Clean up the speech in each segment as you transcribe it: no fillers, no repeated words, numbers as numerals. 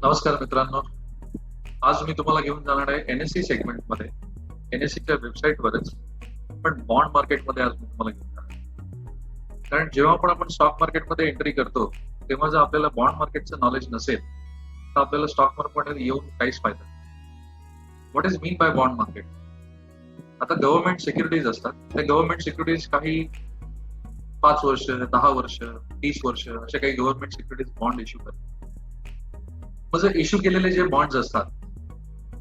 नमस्कार मित्रांनो. आज मी तुम्हाला घेऊन जाणार आहे एनएससी सेगमेंट मध्ये, एनएससीच्या वेबसाईटवरच, पण बॉन्ड मार्केटमध्ये आज मी तुम्हाला घेऊन जाणार आहे. कारण जेव्हा पण आपण स्टॉक मार्केटमध्ये एंट्री करतो तेव्हा जर आपल्याला बॉन्ड मार्केटचं नॉलेज नसेल तर आपल्याला स्टॉक मार्केटमध्ये येऊन काहीच फायदा नाही. What is mean by bond market? आता गव्हर्नमेंट सिक्युरिटीज असतात. त्या गव्हर्नमेंट सिक्युरिटीज काही 5 वर्ष, 10 वर्ष, 30 वर्ष असे काही गव्हर्नमेंट सिक्युरिटीज बॉन्ड इश्यू करतात. मग जर इश्यू केलेले जे बॉन्ड्स असतात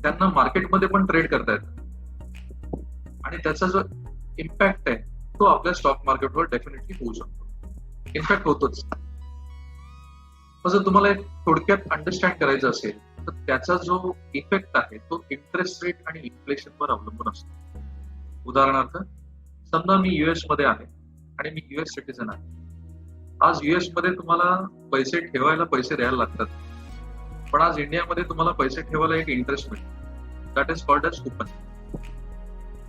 त्यांना मार्केटमध्ये पण ट्रेड करता येतं आणि त्याचा जो इम्पॅक्ट आहे तो आपल्या स्टॉक मार्केटवर डेफिनेटली होऊ शकतो. इम्पॅक्ट होतोच. मग जर तुम्हाला एक थोडक्यात अंडरस्टँड करायचं असेल तर त्याचा जो इफेक्ट आहे तो इंटरेस्ट रेट आणि इन्फ्लेशनवर अवलंबून असतो. उदाहरणार्थ, समजा मी युएस मध्ये आहे आणि मी युएस सिटीजन आहे. आज युएस मध्ये तुम्हाला पैसे ठेवायला पैसे द्यायला लागतात, पण आज इंडियामध्ये तुम्हाला पैसे ठेवायला एक इंटरेस्ट मिळतो, that is called as coupon.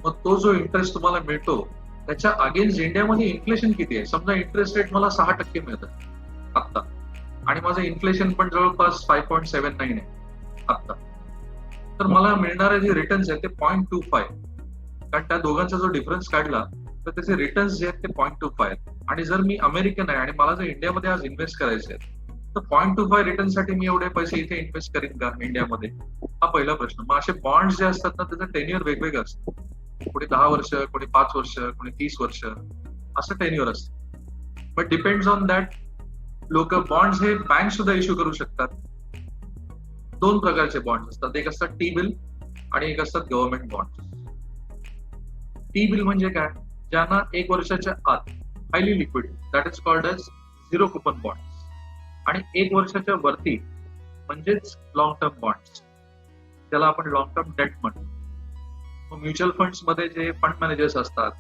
मग तो जो इंटरेस्ट तुम्हाला मिळतो त्याच्या अगेन्स्ट इंडियामध्ये इन्फ्लेशन किती आहे? समजा इंटरेस्ट रेट मला 6% मिळतं आत्ता आणि माझं इन्फ्लेशन पण जवळपास 5.79 आहे आत्ता, तर मला मिळणारे जे रिटर्न्स आहेत ते 0.25, कारण त्या दोघांचा जो डिफरन्स काढला तर त्याचे रिटर्न्स जे आहेत ते 0.25 आहेत. आणि जर मी अमेरिकन आहे आणि मला जर इंडियामध्ये आज इन्व्हेस्ट करायचे आहेत तर 0.25 रिटर्न साठी मी एवढे पैसे इथे इन्व्हेस्ट करीन का इंडियामध्ये? हा पहिला प्रश्न. मग असे बॉन्ड जे असतात ना त्याचं टेन्युअर वेगवेगळं असतं. कोणी 10 वर्ष, कोणी 5 वर्ष, कोणी 30 वर्ष असं टेन्युअर असतं. But depends on that. लोक बॉन्ड्स हे बँक सुद्धा इश्यू करू शकतात. 2 प्रकारचे बॉन्ड्स असतात, एक असतात टी बिल आणि एक असतात गव्हर्नमेंट बॉन्ड. टी बिल म्हणजे काय? ज्यांना 1 वर्षाच्या आत highly liquid, that is called as zero coupon bond. आणि 1 वर्षाच्या वरती म्हणजेच लॉंग टर्म बॉन्ड्स, त्याला आपण लॉंग टर्म डेट म्हणतो. मग म्युच्युअल फंड्स मध्ये जे फंड मॅनेजर्स असतात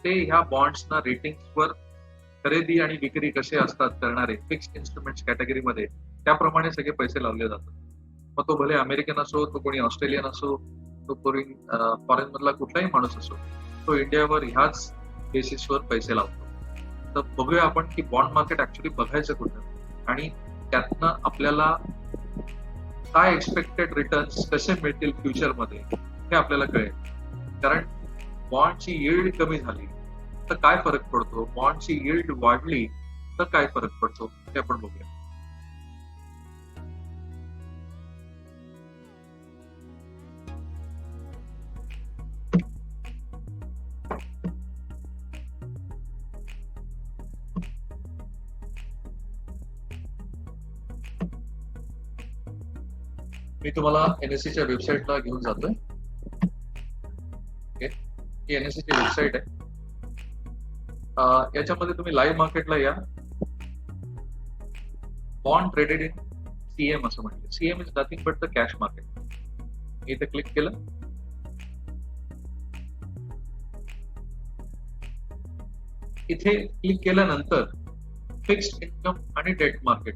ते ह्या बॉन्ड्सना रेटिंग्सवर खरेदी आणि विक्री कसे असतात करणारे फिक्स्ड इन्स्ट्रुमेंट्स कॅटेगरीमध्ये त्याप्रमाणे सगळे पैसे लावले जातात. मग तो भले अमेरिकन असो, तो कोणी ऑस्ट्रेलियन असो, तो कोणी फॉरेन मधला कुठलाही माणूस असो, तो इंडियावर ह्याच बेसिसवर पैसे लावतो. तर बघूया आपण की बॉन्ड मार्केट ऍक्च्युली बघायचं कुठं आणि त्यातनं आपल्याला काय एक्सपेक्टेड रिटर्न्स कसे मिळतील फ्युचरमध्ये हे आपल्याला कळेल. कारण बॉन्डची यील्ड कमी झाली तर काय फरक पडतो, बॉन्डची यील्ड वाढली तर काय फरक पडतो ते आपण बघूया. मी तुम्हाला एनएससीच्या वेबसाईटला घेऊन जातोय. ओके, ही एनएससीची वेबसाईट आहे. याच्यामध्ये तुम्ही लाईव्ह मार्केटला या. बॉन्ड ट्रेडेड इन सीएम असं म्हटलं. CM is nothing but the cash market. इथे क्लिक केलं. इथे क्लिक केल्यानंतर फिक्स्ड इन्कम आणि डेट मार्केट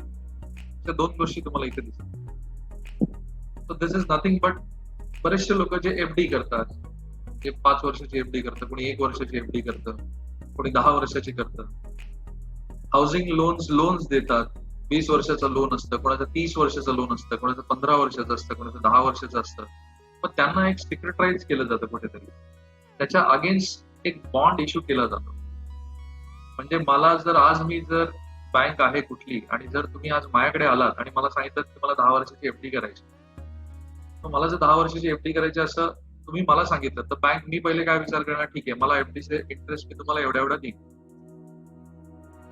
या 2 गोष्टी तुम्हाला इथे दिसतात. तर दिस इज नथिंग बट बरेचसे लोक जे एफडी करतात, जे 5 वर्षाची एफडी करतं, कोणी 1 वर्षाची एफडी करतं, कोणी 10 वर्षाची करतं. हाऊसिंग लोन्स देतात. 20 वर्षाचं लोन असतं, कोणाचं 30 वर्षाचं लोन असतं, कोणाचं 15 वर्षाचं असतं, कोणाचं 10 वर्षाचं असतं. मग त्यांना एक सिक्युरिटाईज केलं जातं कुठेतरी, त्याच्या अगेन्स्ट एक बॉन्ड इश्यू केला जातो. म्हणजे मला आज मी जर बँक आहे कुठली आणि जर तुम्ही आज माझ्याकडे आलात आणि मला सांगितलं की मला 10 वर्षाची एफडी करायची, तर मला जर 10 वर्षाची एफडी करायची असं तुम्ही मला सांगितलं तर बँक मी पहिले काय विचार करणार, ठीक आहे मला एफडीचे इंटरेस्ट मी तुम्हाला एवढा देईन.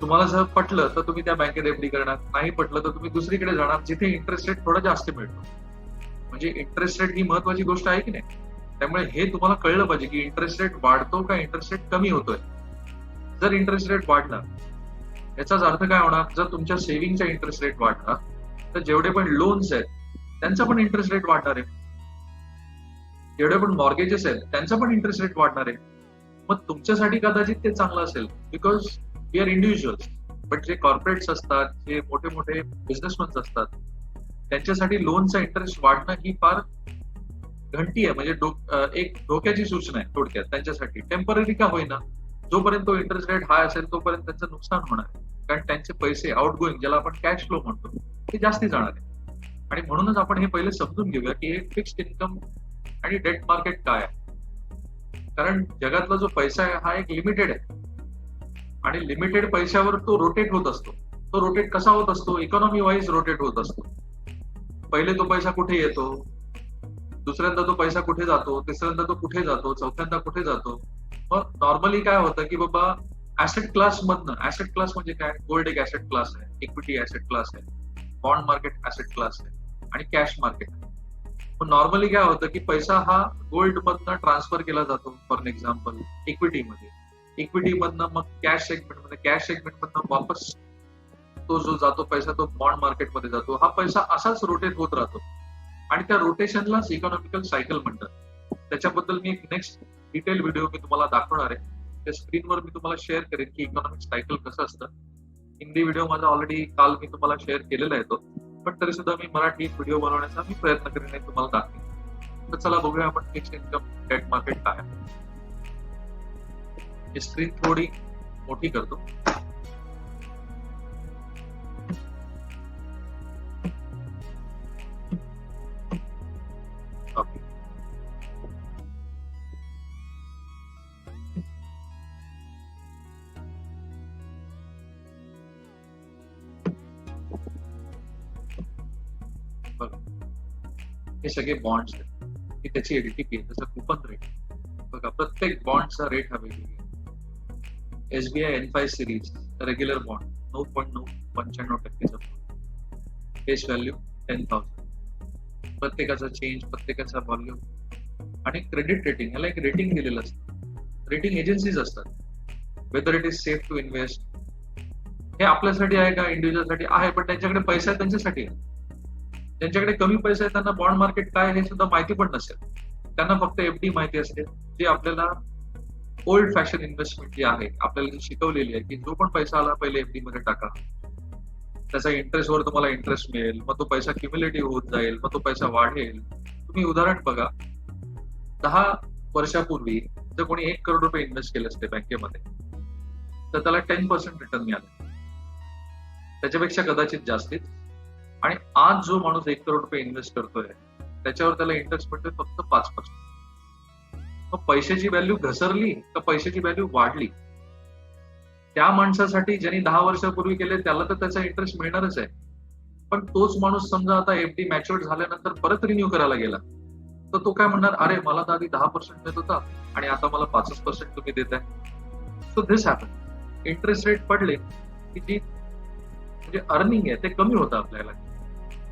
तुम्हाला जर पटलं तर तुम्ही त्या बँकेत एफडी करणार, नाही पटलं तर तुम्ही दुसरीकडे जाणार जिथे इंटरेस्ट रेट थोडा जास्त मिळतो. म्हणजे इंटरेस्ट रेट ही महत्वाची गोष्ट आहे की नाही? त्यामुळे हे तुम्हाला कळलं पाहिजे की इंटरेस्ट रेट वाढतो का इंटरेस्ट रेट कमी होतोय. जर इंटरेस्ट रेट वाढला याचाच अर्थ काय होणार, जर तुमच्या सेव्हिंगचा इंटरेस्ट रेट वाढला तर जेवढे पण लोन्स आहेत त्यांचा पण इंटरेस्ट रेट वाढणार आहे. जेवढे पण मॉर्गेजेस आहेत त्यांचा पण इंटरेस्ट रेट वाढणार आहे. मग तुमच्यासाठी कदाचित ते चांगलं असेल because we are individuals. But जे कॉर्पोरेट्स असतात, जे मोठे मोठे बिझनेसमॅन्स असतात, त्यांच्यासाठी लोनचा इंटरेस्ट वाढणं ही फार घंटी आहे. म्हणजे एक धोक्याची सूचना आहे थोडक्यात त्यांच्यासाठी. टेम्पररी का होईना, जोपर्यंत तो इंटरेस्ट रेट हाय असेल तोपर्यंत त्यांचं नुकसान होणार आहे. कारण त्यांचे पैसे आउट गोईंग, ज्याला आपण कॅश फ्लो म्हणतो, ते जास्ती जाणार आहे. आणि म्हणूनच आपण हे पहिले समजून घेऊया की हे फिक्स्ड इन्कम आणि डेट मार्केट काय आहे. कारण जगातला जो पैसा आहे हा एक लिमिटेड आहे आणि लिमिटेड पैशावर तो रोटेट होत असतो. तो रोटेट कसा होत असतो? इकॉनॉमी वाईज रोटेट होत असतो. पहिले तो पैसा कुठे येतो, दुसऱ्यांदा तो पैसा कुठे जातो, तिसऱ्यांदा तो कुठे जातो, चौथ्यांदा कुठे जातो. मग नॉर्मली काय होतं की बाबा ऍसेट क्लास मधनं, ऍसेट क्लास म्हणजे काय? गोल्ड एक ऍसेट क्लास आहे, इक्विटी ऍसेट क्लास आहे, बॉन्ड मार्केट ऍसेट क्लास आहे आणि कॅश मार्केट. पण नॉर्मली काय होतं की पैसा हा गोल्ड मधनं ट्रान्सफर केला जातो. फॉर एक्झाम्पल इक्विटीमध्ये, इक्विटी मधनं मग कॅश सेगमेंट मध्ये, कॅश सेगमेंट मधनं वापस तो जो जातो पैसा तो बॉन्ड मार्केटमध्ये जातो. हा पैसा असाच रोटेट होत राहतो आणि त्या रोटेशनलाच इकॉनॉमिकल सायकल म्हणतात. त्याच्याबद्दल मी एक नेक्स्ट डिटेल व्हिडिओ मी तुम्हाला दाखवणार आहे. त्या स्क्रीनवर मी तुम्हाला शेअर करेन की इकॉनॉमिक सायकल कसं असतं. हिंदी व्हिडिओ माझा ऑलरेडी काल मी तुम्हाला शेअर केलेला आहे तो, पण तरी सुद्धा मी मराठी व्हिडिओ बनवण्याचा मी प्रयत्न करेन आणि तुम्हाला दाखवेन. तर चला बघूया आपण फिक्स्ड इन्कम डेट मार्केट काय आहे. ही स्क्रीन थोडी मोठी करतो. हे सगळे बॉन्ड्स आहेत की त्याची एडीटीपी आहे. जसं कुपन रेट बघा, प्रत्येक बॉन्डचा रेट हा वेगवेगळा. SBI N5 series regular bond 9.95% face value 10,000. प्रत्येकाचा चेंज, प्रत्येकाचा व्हॉल्यूम आणि क्रेडिट रेटिंग, याला एक रेटिंग दिलेलं असतं. रेटिंग एजन्सीज असतात. Whether it is safe to invest, हे आपल्यासाठी आहे का इंडिव्हिज्युअलसाठी आहे, पण त्यांच्याकडे पैसा आहे त्यांच्यासाठी आहे. ज्यांच्याकडे कमी पैसा आहे त्यांना बॉन्ड मार्केट काय हे सुद्धा माहिती पण नसेल. त्यांना फक्त एफडी माहिती असते, जी आपल्याला ओल्ड फॅशन इन्व्हेस्टमेंट जी आहे आपल्याला जी शिकवलेली आहे की जो पण पैसा आला पहिले एफडी मध्ये टाका, त्याचा इंटरेस्टवर तुम्हाला इंटरेस्ट मिळेल, मग तो पैसा क्युम्युलेटिव्ह होत जाईल, मग तो पैसा वाढेल. तुम्ही उदाहरण बघा, 10 वर्षापूर्वी जर कोणी 1 करोड रुपये इन्व्हेस्ट केले असते बँकेमध्ये तर त्याला 10% रिटर्न मिळाले, त्याच्यापेक्षा कदाचित जास्तीच. आणि आज जो माणूस 1 करोड रुपये इन्व्हेस्ट करतोय त्याच्यावर त्याला इंटरेस्ट मिळतोय फक्त 5%. मग पैशाची व्हॅल्यू घसरली का पैशाची व्हॅल्यू वाढली? त्या माणसासाठी ज्यांनी 10 वर्षापूर्वी केले त्याला तर त्याचा इंटरेस्ट मिळणारच आहे. पण तोच माणूस समजा आता एफडी मॅच्युअर झाल्यानंतर परत रिन्यू करायला गेला तर तो काय म्हणणार, अरे मला तर आधी 10% देत होता आणि आता मला 5% तुम्ही देताय. So this happen. Interest rate पडले की जी म्हणजे अर्निंग आहे ते कमी होतं आपल्याला.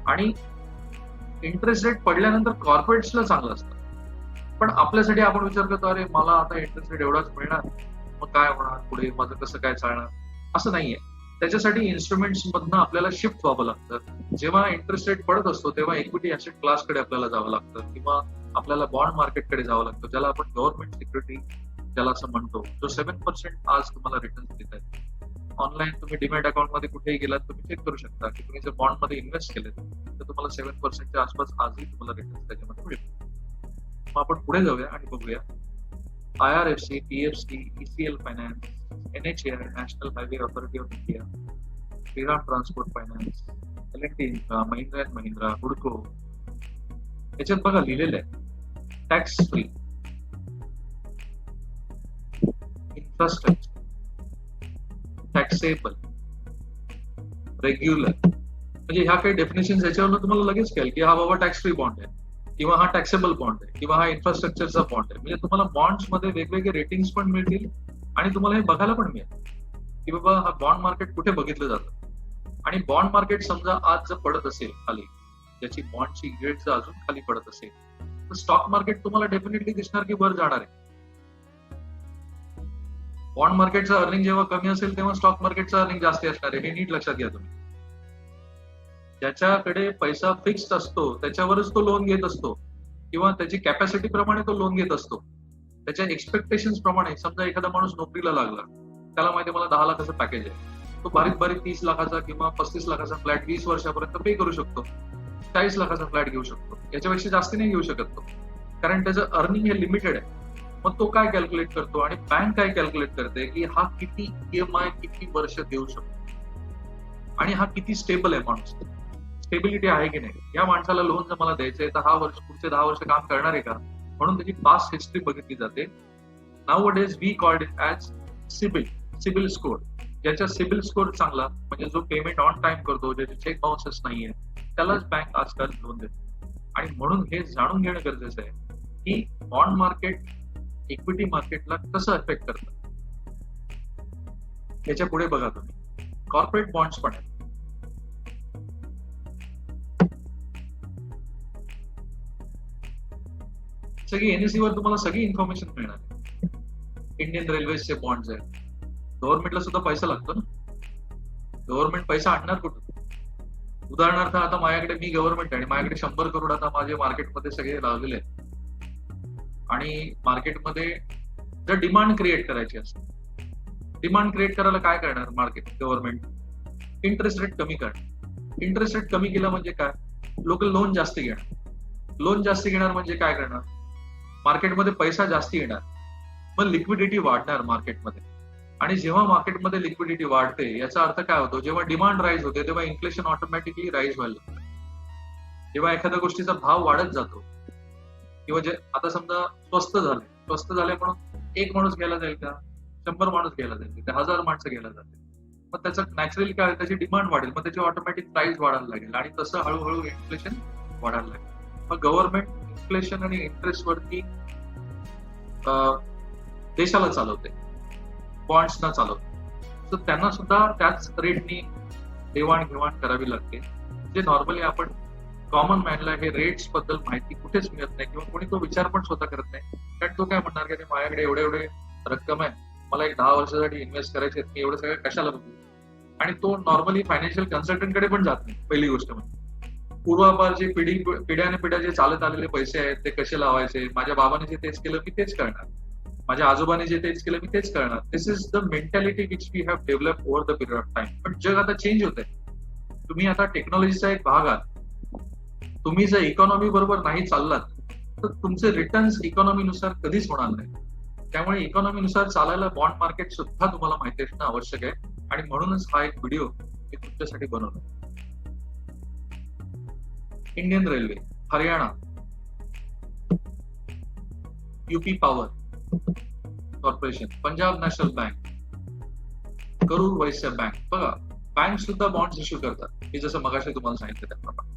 आणि इंटरेस्ट रेट पडल्यानंतर कॉर्पोरेट्सला चांगलं असतं, पण आपल्यासाठी आपण विचार करतो, अरे मला आता इंटरेस्ट रेट एवढाच मिळणार, मग काय होणार पुढे, माझं कसं काय चालणार? असं नाहीये. त्याच्यासाठी इन्स्ट्रुमेंट्स मधनं आपल्याला शिफ्ट व्हावं लागतं. जेव्हा इंटरेस्ट रेट पडत असतो तेव्हा इक्विटी ऍसेट क्लासकडे आपल्याला जावं लागतं किंवा आपल्याला बॉन्ड मार्केटकडे जावं लागतं, ज्याला आपण गव्हर्नमेंट सिक्युरिटी ज्याला असं म्हणतो, जो 7% आज तुम्हाला रिटर्न देत आहे. ऑनलाईन तुम्ही डिमॅट अकाउंट मध्ये कुठेही गेलात तुम्ही चेक करू शकता की तुम्ही जर बॉन्ड मध्ये इन्व्हेस्ट केले तर तुम्हाला 7% आसपास आजही तुम्हाला रिटर्न त्याच्यामध्ये मिळेल. मग आपण पुढे जाऊया आणि बघूया IRFC, PFC, ECL finance, NHAI national highway authority of India, Shriram transport finance, L&T infra, Mahindra and Mahindra, हुडको. याच्यात बघा लिहिलेलं आहे tax free, infrastructure, taxable, regular. म्हणजे ह्या काही डेफिनेशन याच्यावर तुम्हाला लगेच कळेल की हा बाबा टॅक्स फ्री बॉन्ड आहे किंवा हा टॅक्सेबल बॉन्ड आहे किंवा हा इन्फ्रास्ट्रक्चरचा बॉन्ड आहे. म्हणजे तुम्हाला बॉन्ड्स मध्ये वेगवेगळे रेटिंग्स पण मिळतील आणि तुम्हाला हे बघायला पण मिळेल की बाबा हा बॉन्ड मार्केट कुठे बघितलं जातं. आणि बॉन्ड मार्केट समजा आज जर पडत असेल खाली, ज्याची बॉन्डची रेट जर अजून खाली पडत असेल तर स्टॉक मार्केट तुम्हाला डेफिनेटली दिसणार की वर जाणार आहे. बॉन्ड मार्केटचं अर्निंग जेव्हा कमी असेल तेव्हा स्टॉक मार्केटचं अर्निंग जास्त असणार आहे. हे नीट लक्षात घ्या तुम्ही. ज्याच्याकडे पैसा फिक्स्ड असतो त्याच्यावरच तो लोन घेत असतो किंवा त्याची कॅपॅसिटी प्रमाणे तो लोन घेत असतो, त्याच्या एक्सपेक्टेशन्स प्रमाणे. समजा एखादा माणूस नोकरीला लागला, त्याला माहिती मला 10 लाखाचं पॅकेज आहे, तो बारीक बारीक 30 लाखाचा किंवा 35 लाखाचा फ्लॅट 20 वर्षापर्यंत पे करू शकतो, 40 लाखाचा फ्लॅट घेऊ शकतो. याच्यापेक्षा जास्त नाही घेऊ शकत तो, कारण त्याचं अर्निंग हे लिमिटेड आहे. मग तो काय कॅल्क्युलेट करतो आणि बँक काय कॅल्क्युलेट करते की हा किती EMI किती वर्ष देऊ शकतो आणि हा किती स्टेबल आहे माणूस. स्टेबिलिटी आहे की नाही, या माणसाला लोन जर मला द्यायचंय तर हा वर्ष पुढचे 10 वर्ष काम करणार आहे का, म्हणून त्याची पास्ट हिस्ट्री बघितली जाते. Now days we called it as CIBIL score. ज्याचा सिबिल स्कोर चांगला, म्हणजे जो पेमेंट ऑन टाइम करतो, ज्याचे चेक बाउन्सेस नाहीये, त्यालाच बँक आजकाल लोन देते. आणि म्हणून हे जाणून घेणं गरजेचं आहे की बॉन्ड मार्केट इक्विटी मार्केटला कसं अफेक्ट करतं. याच्या पुढे बघा तुम्ही, कॉर्पोरेट बॉन्ड्स पण आहेत. सगळी एनएससी वर तुम्हाला सगळी इन्फॉर्मेशन मिळणार आहे. इंडियन रेल्वेजचे बॉन्ड्स आहेत. गव्हर्नमेंटला सुद्धा पैसा लागतो ना, गव्हर्नमेंट पैसा आणणार कुठून? उदाहरणार्थ आता माझ्याकडे, मी गव्हर्नमेंट आहे आणि माझ्याकडे 100 करोड आता माझे मार्केटमध्ये सगळे लावलेले आहेत. आणि मार्केटमध्ये जर डिमांड क्रिएट करायची असते, डिमांड क्रिएट करायला काय करणार मार्केट, गव्हर्नमेंट इंटरेस्ट रेट कमी करणार. इंटरेस्ट रेट कमी केला म्हणजे काय, लोक लोन जास्त घेणार. लोन जास्त घेणार म्हणजे काय करणार, मार्केटमध्ये पैसा जास्त येणार, मग लिक्विडिटी वाढणार मार्केटमध्ये. आणि जेव्हा मार्केटमध्ये लिक्विडिटी वाढते, याचा अर्थ काय होतो, जेव्हा डिमांड राईज होते तेव्हा इन्फ्लेशन ऑटोमॅटिकली राईज व्हायला लागतं. जेव्हा एखाद्या गोष्टीचा भाव वाढत जातो, किंवा जे आता समजा स्वस्त झाले म्हणून एक माणूस घ्यायला जाईल का, 100 माणूस घ्यायला जाईल, 1000 माणसं घ्यायला जातील, मग त्याचं नॅचरली काय, त्याची डिमांड वाढेल, मग त्याची ऑटोमॅटिक प्राइस वाढायला लागेल आणि तसं हळूहळू इन्फ्लेशन वाढायला लागेल. मग गव्हर्नमेंट इन्फ्लेशन आणि इंटरेस्ट वरती देशाला चालवते, बॉन्ड्सना चालवते. तर त्यांना सुद्धा त्याच रेटनी देवाणघेवाण करावी लागते, जे नॉर्मली आपण कॉमन मॅनला हे रेट्स बद्दल माहिती कुठेच मिळत नाही, किंवा कोणी तो विचार पण स्वतः करत नाही. कारण तो काय म्हणणार की माझ्याकडे एवढे रक्कम आहे, मला एक 10 वर्षासाठी इन्व्हेस्ट करायचे, मी एवढं सगळं कशाला बघू. आणि तो नॉर्मली फायनान्शियल कन्सल्टंटकडे पण जात नाही. पहिली गोष्ट म्हणजे पूर्वापार जे पिढ्याने पिढ्या जे चालत आलेले पैसे आहेत ते कसे लावायचे, माझ्या बाबाने जे तेच केलं मी तेच करणार, माझ्या आजोबाने जे तेच केलं मी तेच करणार. This is the mentality which we have develop over the period of time. पण जग आता चेंज होत आहे. तुम्ही आता टेक्नॉलॉजीचा एक भाग आहात. तुम्ही जर इकॉनॉमी बरोबर नाही चाललात तर तुमचे रिटर्न्स इकॉनॉमीनुसार कधीच होणार नाही. त्यामुळे इकॉनॉमीनुसार चालायला बॉन्ड मार्केट सुद्धा तुम्हाला माहिती असणं आवश्यक आहे. आणि म्हणूनच हा एक व्हिडिओ मी तुमच्यासाठी बनवला. Indian railway, Haryana, UP power corporation, Punjab national bank, Karur Vysya bank, बघा बँक सुद्धा बॉन्ड्स इश्यू करतात. मी जसं मगाशी तुम्हाला सांगितलं त्याप्रमाणे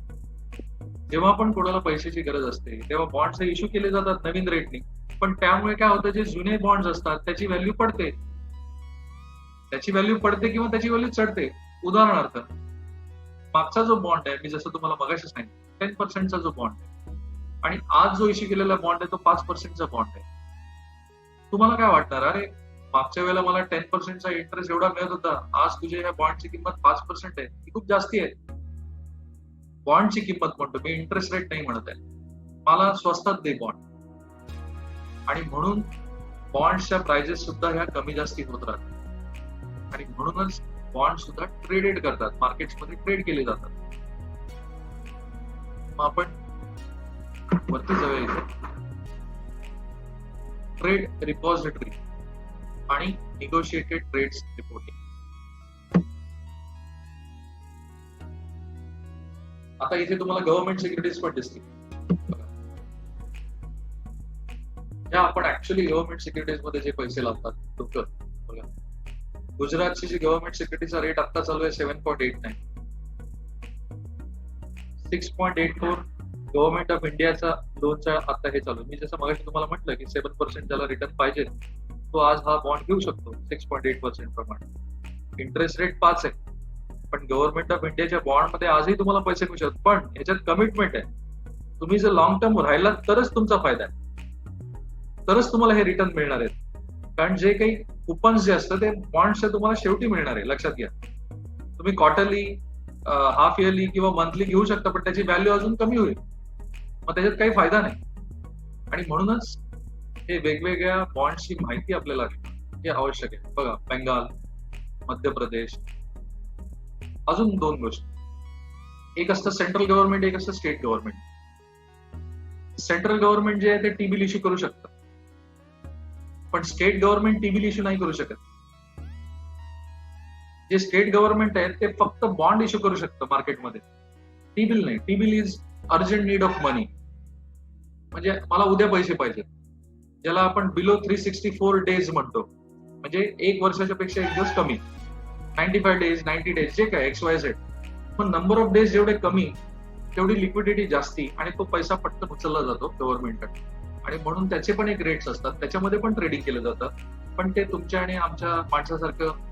जेव्हा पण कोणाला पैशाची गरज असते तेव्हा बॉन्ड्स इश्यू केले जातात नवीन रेटनी. पण त्यामुळे काय होतं, जे जुने बॉन्ड्स असतात त्याची व्हॅल्यू पडते, किंवा त्याची व्हॅल्यू चढते. उदाहरणार्थ मागचा जो बॉन्ड आहे, मी जसं तुम्हाला मगाशी सांगितलं 10% जो बॉन्ड आहे, आणि आज जो इश्यू केलेला बॉन्ड आहे तो 5% बॉन्ड आहे. तुम्हाला काय वाटणार, अरे मागच्या वेळेला मला 10% इंटरेस्ट एवढा मिळत होता, आज तुझ्या ह्या बॉन्डची किंमत 5% आहे, ही खूप जास्ती आहे. बॉन्डची किंमत म्हणतो मी, इंटरेस्ट रेट नाही म्हणत आहे. मला स्वस्तात दे बॉन्ड. आणि म्हणून बॉन्डच्या प्राइजेस सुद्धा ह्या कमी जास्ती होत राहतात. आणि म्हणूनच बॉन्ड सुद्धा ट्रेडेड करतात, मार्केट्समध्ये ट्रेड केले जातात. मग आपण वरती जाऊया इथे, ट्रेड रिपॉझिटरी आणि निगोशिएटेड ट्रेड्स रिपोर्टिंग. आता इथे तुम्हाला गव्हर्नमेंट सिक्युरिटीज पण दिसतील. ज्या आपण ऍक्च्युअली गव्हर्नमेंट सिक्युरिटीज मध्ये जे पैसे लावतात लोक, बघा गुजरातची जी गव्हर्नमेंट सिक्युरिटीचा रेट आता चालू आहे 7.89, 6.84 गव्हर्नमेंट ऑफ इंडियाचा लोनचा आता हे चालू. मी जसं मगाशी तुम्हाला म्हटलं की 7% ज्याला रिटर्न पाहिजे तो आज हा बॉन्ड घेऊ शकतो 6.8% प्रमाणे. इंटरेस्ट रेट 5 आहे, पण गव्हर्नमेंट ऑफ इंडियाच्या बॉन्ड मध्ये आजही तुम्हाला पैसे मिळू शकतात. पण ह्याच्यात कमिटमेंट आहे, तुम्ही जर लॉंग टर्म राहिलात तरच तुमचा फायदा आहे, तरच तुम्हाला हे रिटर्न मिळणार आहेत. कारण जे काही कुपन्स जे असतात ते बॉन्ड्सच्या तुम्हाला शेवटी मिळणार आहे, लक्षात घ्या. तुम्ही क्वार्टरली, हाफ इयरली किंवा मंथली घेऊ शकता, पण त्याची व्हॅल्यू अजून कमी होईल, मग त्याच्यात काही फायदा नाही. आणि म्हणूनच हे वेगवेगळ्या बॉन्ड्सची माहिती आपल्याला हे आवश्यक आहे. बघा बंगाल, मध्य प्रदेश, अजून 2 गोष्टी, एक असतं सेंट्रल गव्हर्नमेंट, एक असतं स्टेट गव्हर्नमेंट. सेंट्रल गव्हर्नमेंट जे आहे ते टी बिल इश्यू करू शकतं, पण state government T bill issue नाही करू शकत. जे स्टेट गव्हर्नमेंट आहे ते फक्त बॉन्ड इश्यू करू शकतं मार्केटमध्ये, टी बिल नाही, T bill is urgent need of money, म्हणजे मला उद्या पैसे पाहिजे, ज्याला आपण बिलो 364 डेज म्हणतो, म्हणजे 1 वर्षाच्या पेक्षा 1 दिवस कमी, 95 डेज 90 डेज जे काय XYZ. पण नंबर ऑफ डेज जेवढे कमी तेवढी लिक्विडिटी जास्ती आणि तो पैसा पटकन उचलला जातो गव्हर्नमेंटकडे, आणि म्हणून त्याचे पण एक रेट्स असतात, त्याच्यामध्ये पण ट्रेडिंग केलं जातं. पण ते तुमच्या आणि आमच्या माणसासारखं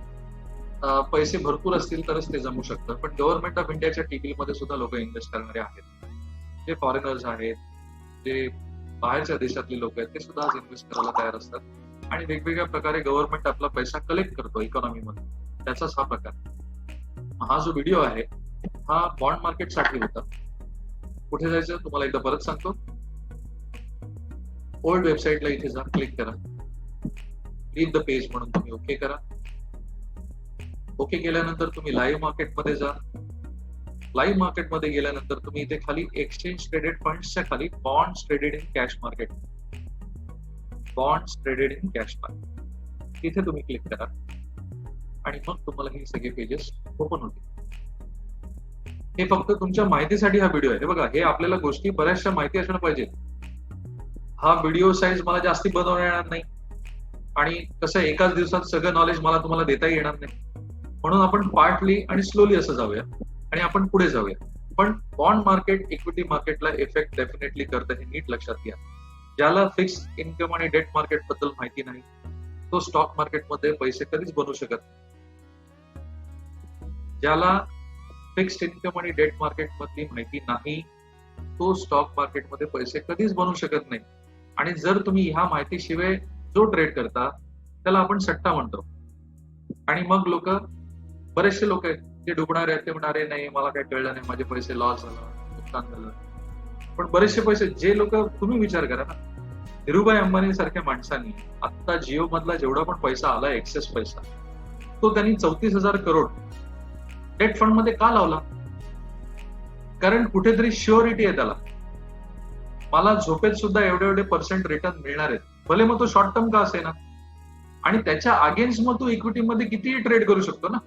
पैसे भरपूर असतील तरच ते जमू शकतं. पण गव्हर्नमेंट ऑफ इंडियाच्या टीबील मध्ये सुद्धा लोक इन्व्हेस्ट करणारे आहेत, जे फॉरेनर्स आहेत, जे बाहेरच्या देशातले लोक आहेत, ते सुद्धा आज इन्व्हेस्ट करायला तयार असतात. आणि वेगवेगळ्या प्रकारे गव्हर्नमेंट आपला पैसा कलेक्ट करतो इकॉनॉमीमध्ये, त्याचाच हा प्रकार. हा जो व्हिडिओ आहे हा बॉन्ड मार्केट साठी होता. कुठे जायचं तुम्हाला एकदा परत सांगतो. ओल्ड वेबसाईटला इथे जा, क्लिक करा, लीव द पेज म्हणून तुम्ही ओके करा. ओके केल्यानंतर तुम्ही लाईव्ह मार्केटमध्ये जा. लाईव्ह मार्केटमध्ये गेल्यानंतर तुम्ही इथे खाली एक्सचेंज ट्रेडेड फंड्सच्या खाली bonds traded in cash market, bonds traded in cash market, तिथे तुम्ही क्लिक करा आणि मग तुम्हाला हे सगळे पेजेस ओपन होतील. हे फक्त तुमच्या माहितीसाठी हा व्हिडिओ आहे. हे बघा, हे आपल्याला गोष्टी बऱ्याचशा माहिती असणं पाहिजे. हा व्हिडिओ साईज मला जास्ती बनवता येणार नाही, आणि कसं एकाच दिवसात सगळं नॉलेज मला तुम्हाला देता येणार नाही, म्हणून आपण पार्टली आणि स्लोली असं जाऊया आणि आपण पुढे जाऊया. पण बॉन्ड मार्केट इक्विटी मार्केटला इफेक्ट डेफिनेटली करतं, हे नीट लक्षात घ्या. ज्याला फिक्स इन्कम आणि डेट मार्केट बद्दल माहिती नाही तो स्टॉक मार्केटमध्ये पैसे कधीच बनवू शकत नाही. ज्याला फिक्स्ड इन्कम आणि डेट मार्केट मधली माहिती नाही तो स्टॉक मार्केटमध्ये पैसे कधीच बनवू शकत नाही. आणि जर तुम्ही ह्या माहितीशिवाय जो ट्रेड करता त्याला आपण सट्टा म्हणतो. आणि मग बरेचसे लोक आहेत जे डुबणारे आहेत, ते म्हणणारे नाही मला काय कळलं नाही, माझे पैसे लॉस झालं, नुकसान झालं. पण बरेचसे पैसे जे लोक, तुम्ही विचार करा ना, धीरूभाई अंबानी सारख्या माणसांनी आता जिओ मधला जेवढा पण पैसा आला, एक्सेस पैसा, तो त्यांनी 34,000 करोड डेट फंड मध्ये का लावला? कारण कुठेतरी श्युरिटी आहे त्याला, मला झोपेत सुद्धा एवढे पर्सेंट रिटर्न मिळणार आहेत, भले मग तो शॉर्ट टर्म का असे ना. आणि त्याच्या अगेन्स्ट मग तो इक्विटीमध्ये कितीही ट्रेड करू शकतो ना.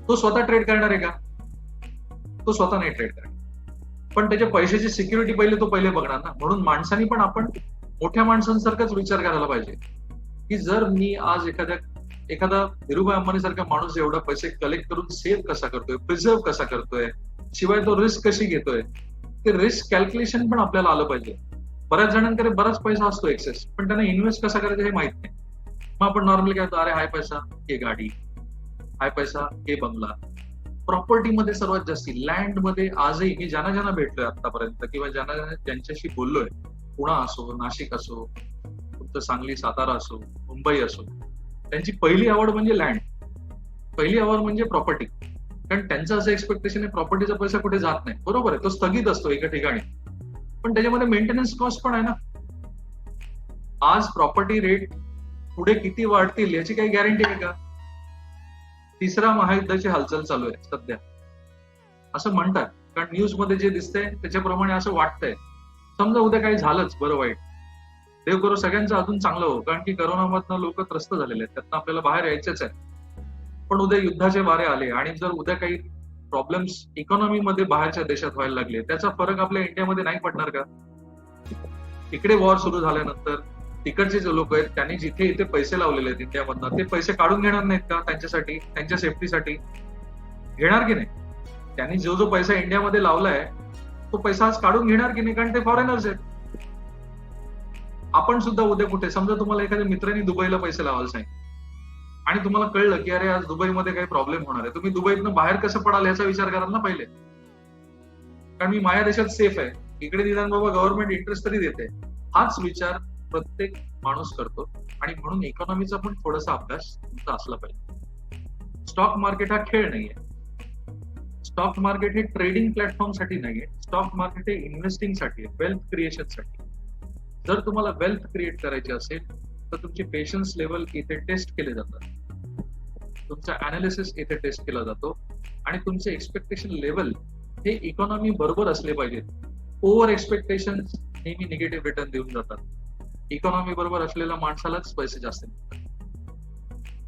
तो स्वतः ट्रेड करणार आहे का? तो स्वतः नाही ट्रेड करणार, पण त्याच्या पैशाची सिक्युरिटी तो पहिले बघणार ना. म्हणून माणसांनी पण आपण मोठ्या माणसांसारखाच विचार करायला पाहिजे की जर मी आज एखादा धीरूभाई अंबानी सारखा माणूस एवढा पैसे कलेक्ट करून सेव्ह कसा करतोय, प्रिझर्व कसा करतोय, शिवाय तो रिस्क कशी घेतोय, ते रिस्क कॅल्क्युलेशन पण आपल्याला आलं पाहिजे. बऱ्याच जणांकडे बराच पैसा असतो एक्सेस, पण त्यांना इन्व्हेस्ट कसा करायचं हे माहित नाही. मग आपण नॉर्मली काय होतो, अरे हाय पैसा हे गाडी, हाय पैसा हे बंगला. प्रॉपर्टीमध्ये सर्वात जास्ती, लँड मध्ये आजही मी ज्यांना भेटलोय आतापर्यंत किंवा ज्यांच्याशी बोललोय, पुणा असो, नाशिक असो, तुमचं सांगली सातारा असो, मुंबई असो, त्यांची पहिली आवड म्हणजे लँड, पहिली आवड म्हणजे प्रॉपर्टी. कारण त्यांचं असं एक्सपेक्टेशन आहे प्रॉपर्टीचा पैसा कुठे जात नाही. बरोबर आहे, तो स्थगित असतो एका ठिकाणी, पण त्याच्यामध्ये मेंटेनन्स कॉस्ट पण आहे ना. आज प्रॉपर्टी रेट पुढे किती वाढतील याची काही गॅरंटी आहे का? तिसरा महायुद्धाची हालचाल चालू आहे सध्या असं म्हणतात, कारण न्यूज मध्ये जे दिसतंय त्याच्याप्रमाणे असं वाटतंय. समजा उद्या काही झालंच बरं वाईट, देव करो सगळ्यांचं अजून चांगलं हो, कारण की करोनामधनं लोक त्रस्त झालेले आहेत, त्यातनं आपल्याला बाहेर यायचेच आहे. पण उद्या युद्धाचे वारे आले आणि जर उद्या काही प्रॉब्लेम्स इकॉनॉमीमध्ये बाहेरच्या देशात व्हायला लागले, त्याचा फरक आपल्या इंडियामध्ये नाही पडणार का? इकडे वॉर सुरू झाल्यानंतर तिकडचे जे लोक आहेत त्यांनी जिथे इथे पैसे लावलेले आहेत इंडियामधनं, ते पैसे काढून घेणार नाहीत का त्यांच्यासाठी, त्यांच्या सेफ्टीसाठी? घेणार की नाही? त्यांनी जो पैसा इंडियामध्ये लावलाय तो पैसा आज काढून घेणार की नाही? कारण ते फॉरेनर्स आहेत. आपण सुद्धा उद्या कुठे, समजा तुम्हाला एखाद्या मित्रांनी दुबईला पैसे लावायला सांगितले आणि तुम्हाला कळलं की अरे आज दुबईमध्ये काही प्रॉब्लेम होणार आहे, तुम्ही दुबईतनं बाहेर कसं पडाल याचा विचार कराल ना पहिले. कारण मी माझ्या देशात सेफ आहे, इकडे निदान बाबा गव्हर्नमेंट इंटरेस्ट तरी देते. हाच विचार प्रत्येक माणूस करतो आणि म्हणून इकॉनॉमीचा पण थोडासा अभ्यास तुमचा असला पाहिजे. स्टॉक मार्केट हा खेळ नाहीये. स्टॉक मार्केट हे ट्रेडिंग प्लॅटफॉर्म साठी नाहीये. स्टॉक मार्केट हे इन्व्हेस्टिंग साठी आहे, वेल्थ क्रिएशन साठी. जर तुम्हाला वेल्थ क्रिएट करायची असेल तर तुमचे पेशन्स लेवल इथे टेस्ट केले जातात, तुमचा अनालिसिस इथे टेस्ट केला जातो आणि तुमचे एक्सपेक्टेशन लेवल हे इकॉनॉमी बरोबर असले पाहिजेत. ओव्हर एक्सपेक्टेशन नेहमी निगेटिव्ह रिटर्न देऊन जातात. इकॉनॉमी बरोबर असलेल्या माणसालाच पैसे जास्त मिळतात.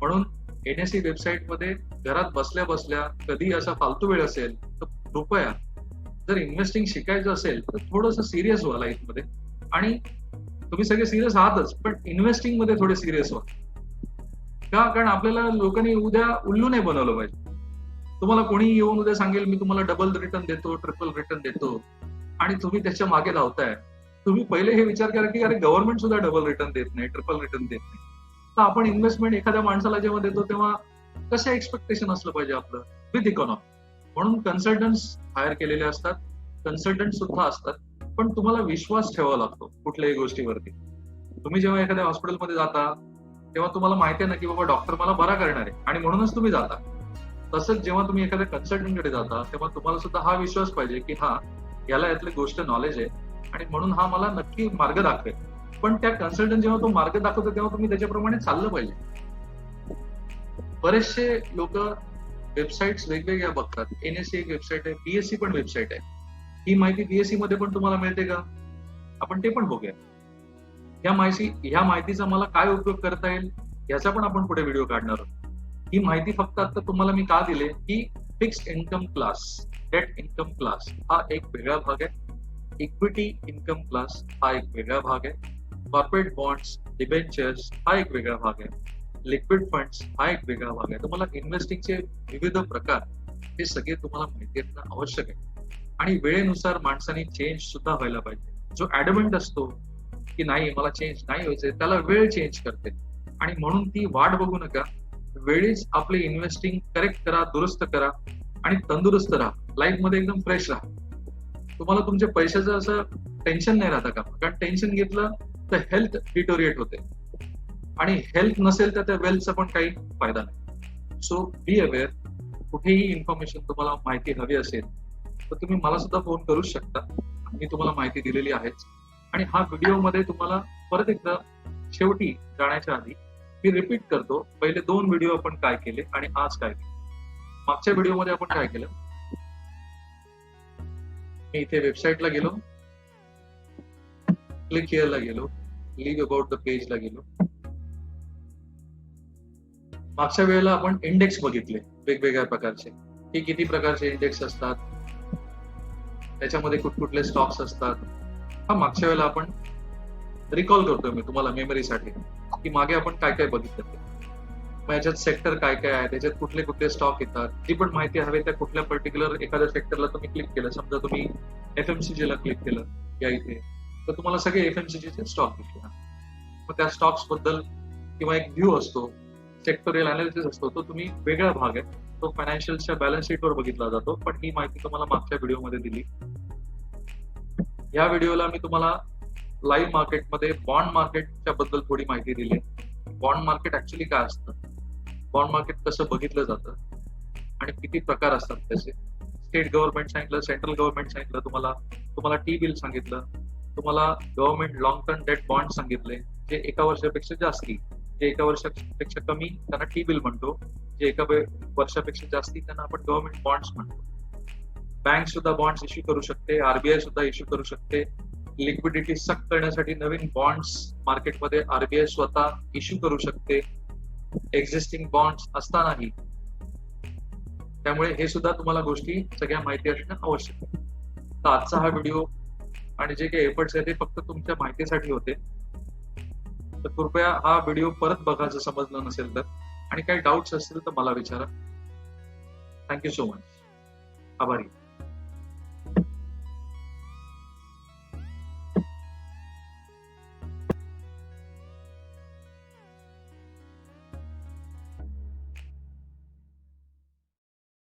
म्हणून NSE वेबसाईट मध्ये घरात बसल्या बसल्या कधी असा फालतू वेळ असेल तर कृपया जर इन्व्हेस्टिंग शिकायचं असेल तर थोडंसं सिरियस व्हा लाईफमध्ये. आणि तुम्ही सगळे सिरियस आहातच, पण इन्व्हेस्टिंग मध्ये थोडे सिरियस व्हा. का? कारण आपल्याला लोकांनी उद्या उल्लू नाही बनवलं पाहिजे. तुम्हाला कोणी येऊन उद्या सांगेल मी तुम्हाला डबल रिटर्न देतो, ट्रिपल रिटर्न देतो, आणि तुम्ही त्याच्या मागे धावताय. तुम्ही पहिले हे विचार करा की अरे गव्हर्नमेंट सुद्धा डबल रिटर्न देत नाही, ट्रिपल रिटर्न देत नाही. तर आपण इन्व्हेस्टमेंट एखाद्या माणसाला जेव्हा देतो तेव्हा कसं एक्सपेक्टेशन असलं पाहिजे आपलं विथ इकॉनॉमी. म्हणून कन्सल्टंट्स हायर केलेले असतात, कन्सल्टंट सुद्धा असतात, पण तुम्हाला विश्वास ठेवावा लागतो कुठल्याही गोष्टीवरती. तुम्ही जेव्हा एखाद्या हॉस्पिटलमध्ये जाता तेव्हा तुम्हाला माहिती आहे ना की बाबा डॉक्टर मला बरा करणार आहे आणि म्हणूनच तुम्ही जाता. तसंच जेव्हा तुम्ही एखाद्या कन्सल्टंटकडे जाता तेव्हा तुम्हाला सुद्धा हा विश्वास पाहिजे की हा याला यातली गोष्ट नॉलेज आहे आणि म्हणून हा मला नक्की मार्ग दाखवेल. पण त्या कन्सल्टंट जेव्हा तो मार्ग दाखवतो तेव्हा तुम्ही त्याच्याप्रमाणे चाललं पाहिजे. बरेचसे लोक वेबसाईट्स वेगवेगळ्या बघतात. एनएससी एक वेबसाईट आहे, बीएससी पण वेबसाईट आहे. ही माहिती बीएससी मध्ये पण तुम्हाला मिळते का? आपण ते पण बघूया. ह्या माहितीचा मला काय उपयोग करता येईल याचा पण आपण पुढे व्हिडिओ काढणार आहोत. ही माहिती फक्त आता तुम्हाला मी का दिले की fixed income class, debt income class हा एक वेगळा भाग आहे, इक्विटी इन्कम क्लास हा एक वेगळा भाग आहे, कॉर्पोरेट बॉन्ड्स, डिबेंचर्स हा एक वेगळा भाग आहे, लिक्विड फंड्स हा एक वेगळा भाग आहे. तुम्हाला इन्व्हेस्टिंगचे विविध प्रकार हे सगळे तुम्हाला माहिती असणं आवश्यक आहे. आणि वेळेनुसार माणसाने चेंज सुद्धा व्हायला पाहिजे. जो ऍडमंट असतो की नाही मला चेंज नाही व्हायचंय त्याला वेळ चेंज करते. आणि म्हणून ती वाट बघू नका, वेळीच आपले इन्व्हेस्टिंग करेक्ट करा, दुरुस्त करा आणि तंदुरुस्त राहा, लाईफ मध्ये एकदम फ्रेश राहा. तुम्हाला तुमच्या पैशाचं असं टेन्शन नाही राहता का? कारण टेन्शन घेतलं तर हेल्थ डिटोरिएट होते आणि हेल्थ नसेल तर त्या वेल्थचा पण काही फायदा नाही. So be aware. कुठेही इन्फॉर्मेशन तुम्हाला माहिती हवी असेल तर तुम्ही मला सुद्धा फोन करू शकता. मी तुम्हाला माहिती दिलेली आहेच. आणि हा व्हिडिओ मध्ये तुम्हाला परत एकदा शेवटी जाण्याच्या आधी मी रिपीट करतो, पहिले 2 व्हिडिओ आपण काय केले आणि आज काय केले. मागच्या व्हिडिओमध्ये आपण काय केलं, मी इथे वेबसाईटला गेलो, क्लिक हिअरला गेलो, लिव्ह अबाउट द पेजला गेलो. मागच्या वेळेला आपण इंडेक्स बघितले वेगवेगळ्या प्रकारचे, की किती प्रकारचे इंडेक्स असतात, त्याच्यामध्ये कुठकुठले स्टॉक्स असतात. हा मागच्या वेळेला आपण रिकॉल करतोय मी तुम्हाला मेमरीसाठी की मागे आपण काय काय बघितलं ते. मग याच्यात सेक्टर काय काय आहे, त्याच्यात कुठले कुठले स्टॉक येतात, जी पण माहिती हवी त्या कुठल्या पर्टिक्युलर एखाद्या सेक्टरला तुम्ही क्लिक केलं. समजा तुम्ही एफएमसीजी ला क्लिक केलं या इथे, तर तुम्हाला सगळे एफएमसीजीचे स्टॉक दिसले. मग त्या स्टॉक्स बद्दल किंवा एक व्ह्यू असतो, सेक्टोरियल अनालिसिस असतो, तो तुम्ही वेगळा भाग आहे, तो फायनान्शियलच्या बॅलन्स शीटवर बघितला जातो. पण ही माहिती तुम्हाला मागच्या व्हिडिओमध्ये दिली. या व्हिडिओला मी तुम्हाला लाईव्ह मार्केटमध्ये बॉन्ड मार्केटच्या बद्दल थोडी माहिती दिली. बॉन्ड मार्केट ऍक्च्युली काय असतं, बॉन्ड मार्केट कसं बघितलं जातं आणि किती प्रकार असतात त्याचे. स्टेट गव्हर्नमेंट सांगितलं, सेंट्रल गव्हर्नमेंट सांगितलं, तुम्हाला टी बिल सांगितलं, तुम्हाला government long term debt bond सांगितले, जे एका वर्षापेक्षा जास्ती, जे एका वर्षापेक्षा कमी त्यांना टी बिल म्हणतो, जे एका वर्षापेक्षा जास्ती त्यांना आपण गव्हर्नमेंट बॉन्ड्स म्हणतो. बँक सुद्धा बॉन्ड्स इश्यू करू शकते, आरबीआय सुद्धा इश्यू करू शकते. लिक्विडिटी सक करण्यासाठी नवीन बॉन्ड्स मार्केटमध्ये आरबीआय स्वतः इश्यू करू शकते, एक्झिस्टिंग बॉन्ड्स असतानाही. त्यामुळे हे सुद्धा तुम्हाला गोष्टी सगळ्या माहिती असणं आवश्यक आहे. तर आजचा हा व्हिडिओ आणि जे काही एफर्ट्स आहे ते फक्त तुमच्या माहितीसाठी होते. तर कृपया हा व्हिडिओ परत बघा जर समजलं नसेल तर, आणि काही डाऊट्स असतील तर मला विचारा. Thank you so much. आभारी.